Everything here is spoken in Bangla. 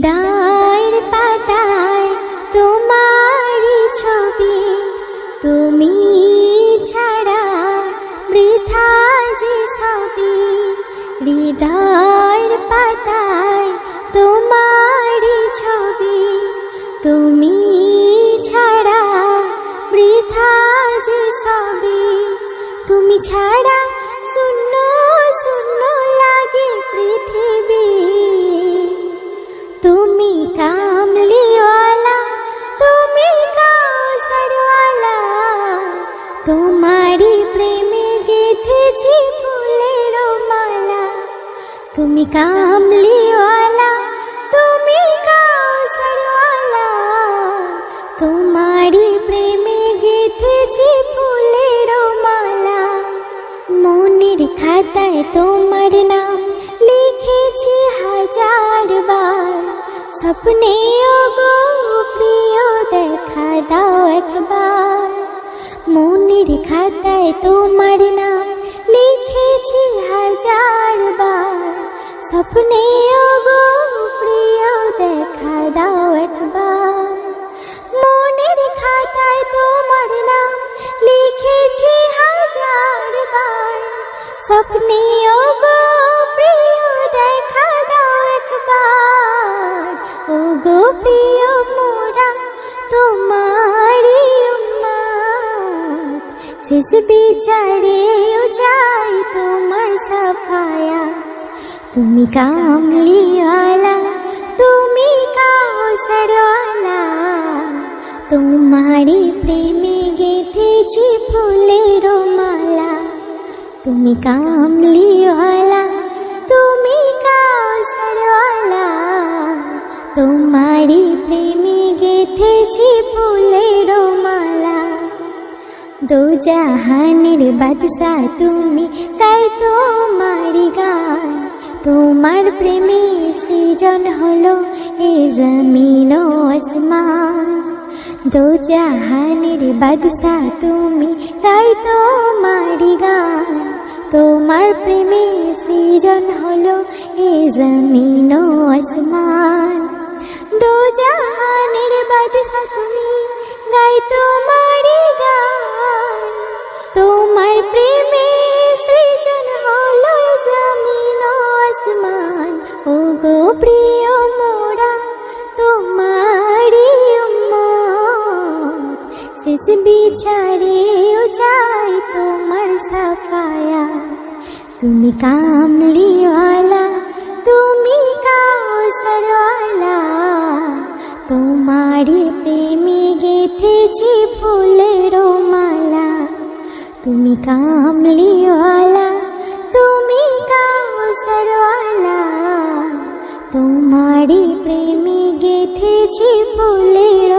হৃদয়ের পাতায় তোমারই ছবি, তুমি ছাড়া বৃথা যে সবই। হৃদয়ের পাতায় তোমারই ছবি, তুমি ছাড়া বৃথা যে সবই। তুমি ছাড়া শূন্য শূন্য লাগে পৃথিবী। তুমি কামলিওয়ালা, তুমি কাউসারওয়ালা, তোমারই প্রেমে গেঁথেছি ফুলের মালা। তুমি কামলিওয়ালা, তুমি কাউসারওয়ালা, তোমারই প্রেমে গেঁথেছি ফুলের মালা। মনের খাতায় তোমার নাম লিখেছি হাজার বার, স্বপ্নে ওগো প্রিয় দেখা দাও একবার। মনের খাতায় তোমার নাম লিখেছি হাজার বার, স্বপ্নে ওগো প্রিয় দেখা দাও একবার। মনের খাতায় তোমার নাম লিখেছি হাজার বার, স্বপ্নে ওগো প্রিয় দেখা দাও একবার। ওগো প্রিয় মোরা তোমারই উম্মত, শেষ বিচারেও চাই তোমার সাফায়াত। তুমি কামলিওয়ালা, তুমি কাউসারওয়ালা, তোমারই প্রেমে গেঁথেছি ফুলের মালা। তুমি কামলিওয়ালা, তুমি কাউসারওয়ালা, তোমারই প্রেমে গেঁথেছি ফুলের মালা। দো জাহানের বাদশা তুমি, তাই তোমারই গান। তোমার প্রেমে সৃজন হলো এ জমিন ও আসমান। দো জাহানের বাদশা তুমি, তাই তোমারই গান। তোমার প্রেমে সৃজন হলো এ জমিন ও আসমান। দো জাহানের বাদশা তুমি, গাই তোমারই গান। তোমার প্রেমে সৃজন হলো জমিন ও আসমান। ওগো প্রিয় মোরা তোমারই উম্মত, শেষ বিচারেও চাই তোমার সাফায়াত। তুমি কামলিওয়ালা, তুমি কাউসারওয়ালা, তোমারই প্রেমে গেঁথেছি ফুলের মালা। তুমি কামলিওয়ালা, তুমি কাউসারওয়ালা, তোমারই প্রেমে গেঁথেছি ফুলের